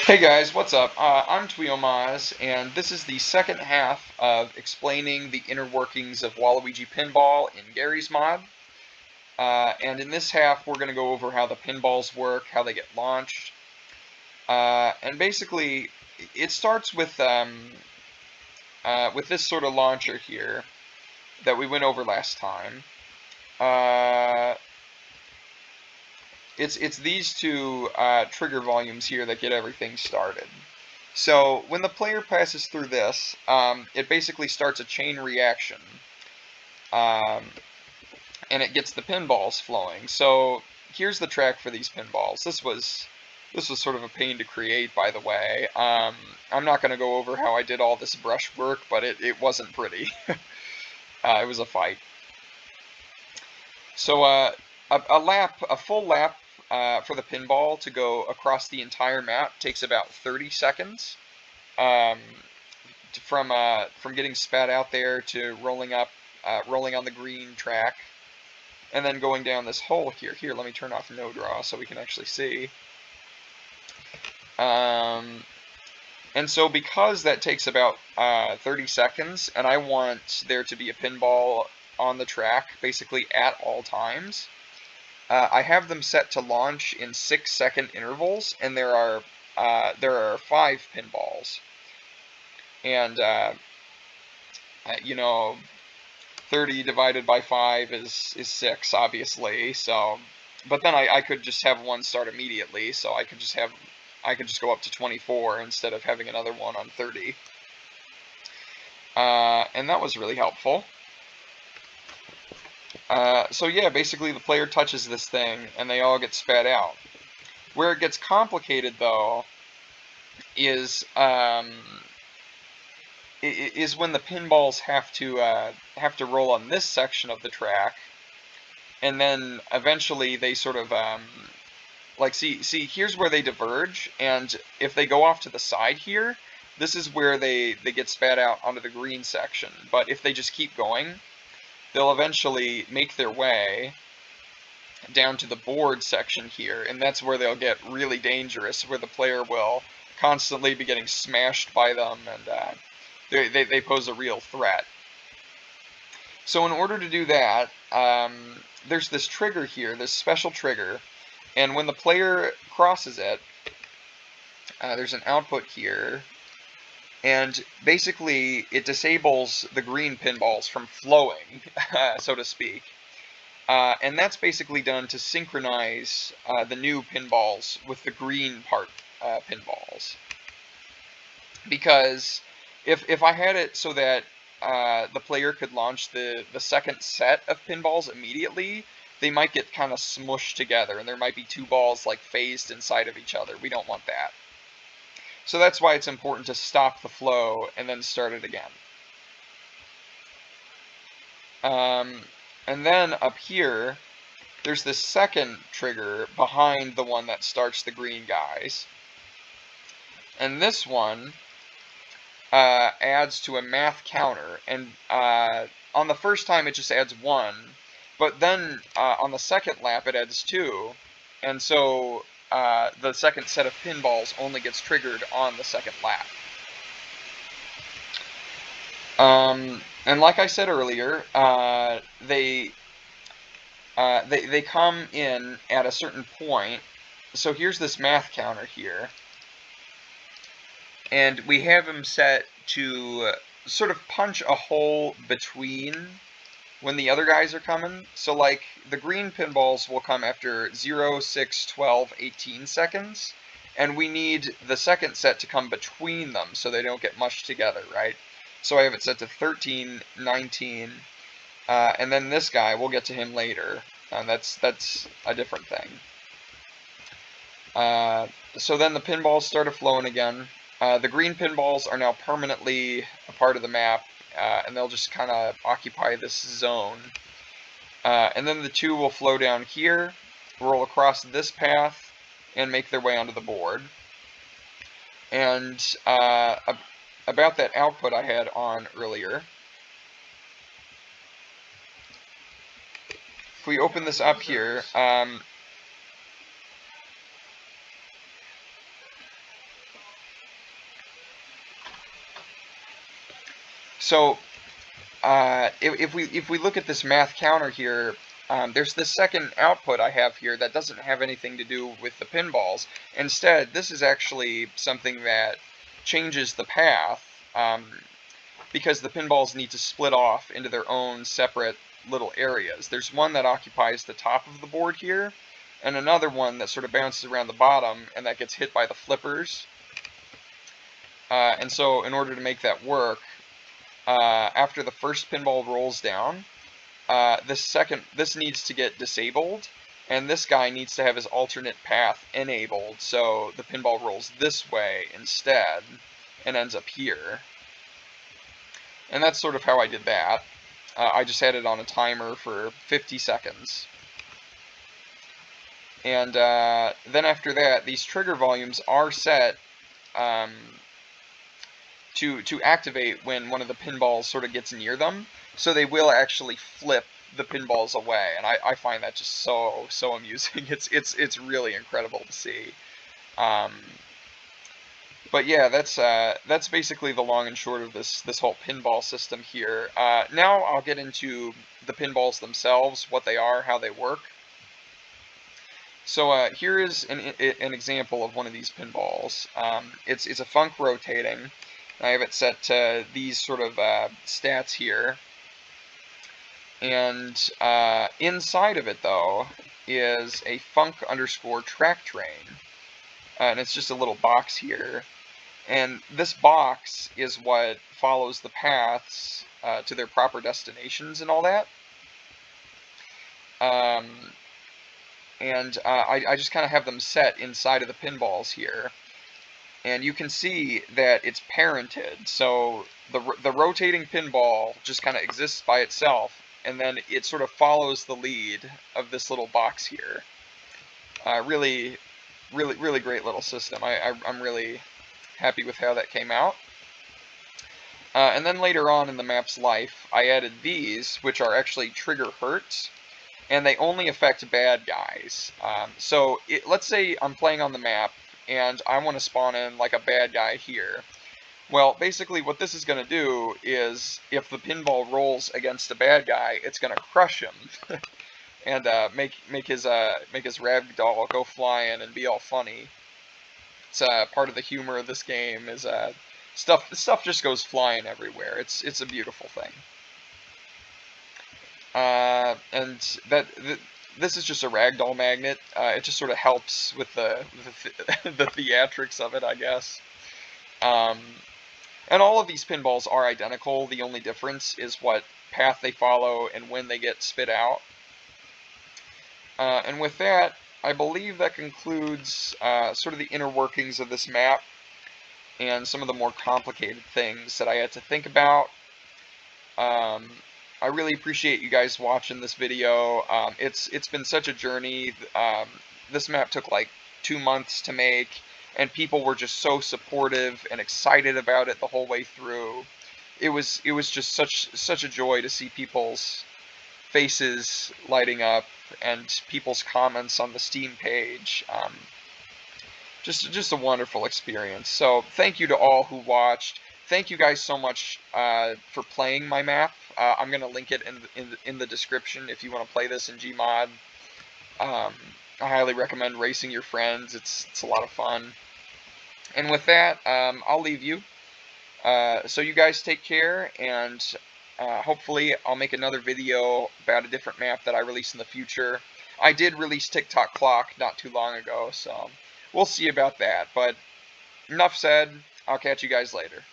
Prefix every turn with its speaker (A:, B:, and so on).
A: Hey guys, what's up? I'm Twiomas, and this is the second half of explaining the inner workings of Waluigi Pinball in Gary's mod. And in this half, we're going to go over how the pinballs work, how they get launched. And basically, it starts with this sort of launcher here that we went over last time. It's these two trigger volumes here that get everything started. So when the player passes through this, it basically starts a chain reaction, um, and it gets the pinballs flowing. So here's the track for these pinballs. This was sort of a pain to create, by the way. I'm not going to go over how I did all this brush work, but it wasn't pretty. It was a fight. So a full lap for the pinball to go across the entire map takes about 30 seconds. From getting spat out there to rolling on the green track, and then going down this hole here. Here, let me turn off no draw so we can actually see. And so because that takes about 30 seconds, and I want there to be a pinball on the track basically at all times, I have them set to launch in 6-second intervals, and there are 5 pinballs. And, 30 divided by 5 is 6, obviously. So, but then I could just have one start immediately, so I could just go up to 24 instead of having another one on 30. And that was really helpful. So yeah, basically the player touches this thing, and they all get spat out. Where it gets complicated, though, is when the pinballs have to roll on this section of the track, and then eventually they sort of see here's where they diverge, and if they go off to the side here, this is where they get spat out onto the green section. But if they just keep going, they'll eventually make their way down to the board section here, and that's where they'll get really dangerous, where the player will constantly be getting smashed by them, and they pose a real threat. So in order to do that, there's this trigger here, this special trigger, and when the player crosses it, there's an output here, and basically it disables the green pinballs from flowing, so to speak. And that's basically done to synchronize the new pinballs with the green part pinballs. Because if I had it so that the player could launch the second set of pinballs immediately, they might get kind of smushed together, and there might be two balls like phased inside of each other. We don't want that. So that's why it's important to stop the flow and then start it again. And then up here, there's this second trigger behind the one that starts the green guys. And this one adds to a math counter. And on the first time, it just adds 1. But then on the second lap, it adds 2. And so the second set of pinballs only gets triggered on the second lap. And like I said earlier, they come in at a certain point. So here's this math counter here, and we have them set to sort of punch a hole between when the other guys are coming. So like the green pinballs will come after 0, 6, 12, 18 seconds, and we need the second set to come between them so they don't get mushed together, right? So I have it set to 13, 19, and then this guy, we'll get to him later, and that's a different thing. So then the pinballs started flowing again. The green pinballs are now permanently a part of the map, and they'll just kind of occupy this zone. And then the 2 will flow down here, roll across this path, and make their way onto the board. And about that output I had on earlier, if we open this up here, So if we look at this math counter here, there's this second output I have here that doesn't have anything to do with the pinballs. Instead, this is actually something that changes the path, because the pinballs need to split off into their own separate little areas. There's one that occupies the top of the board here, and another one that sort of bounces around the bottom and that gets hit by the flippers. And so in order to make that work, after the first pinball rolls down, this needs to get disabled, and this guy needs to have his alternate path enabled, so the pinball rolls this way instead and ends up here. And that's sort of how I did that. I just had it on a timer for 50 seconds. And then after that, these trigger volumes are set to activate when one of the pinballs sort of gets near them, so they will actually flip the pinballs away, and I find that just so amusing. It's really incredible to see. But yeah, that's basically the long and short of this whole pinball system here. Now I'll get into the pinballs themselves, what they are, how they work. So here is an example of one of these pinballs. It's a Funk rotating. I have it set to these sort of stats here. And inside of it, though, is a Funk_ track train. And it's just a little box here. And this box is what follows the paths to their proper destinations and all that. I just kind of have them set inside of the pinballs here. And you can see that it's parented, so the rotating pinball just kind of exists by itself, and then it sort of follows the lead of this little box here. Really great little system. I'm really happy with how that came out. And then later on in the map's life, I added these, which are actually trigger hurts, and they only affect bad guys. So let's say I'm playing on the map, and I want to spawn in like a bad guy here. Well, basically what this is going to do is, if the pinball rolls against a bad guy, it's going to crush him and make his ragdoll go flying and be all funny. It's part of the humor of this game is stuff just goes flying everywhere. It's a beautiful thing. And this is just a ragdoll magnet. It just sort of helps with the theatrics of it, I guess. And all of these pinballs are identical. The only difference is what path they follow and when they get spit out. And with that, I believe that concludes sort of the inner workings of this map and some of the more complicated things that I had to think about. I really appreciate you guys watching this video. It's been such a journey. This map took like 2 months to make, and people were just so supportive and excited about it the whole way through. It was just such a joy to see people's faces lighting up and people's comments on the Steam page. Just a wonderful experience. So thank you to all who watched. Thank you guys so much for playing my map. I'm going to link it in the description if you want to play this in Gmod. I highly recommend racing your friends. It's a lot of fun. And with that, I'll leave you. So you guys take care, and hopefully I'll make another video about a different map that I release in the future. I did release TikTok Clock not too long ago, so we'll see about that. But enough said. I'll catch you guys later.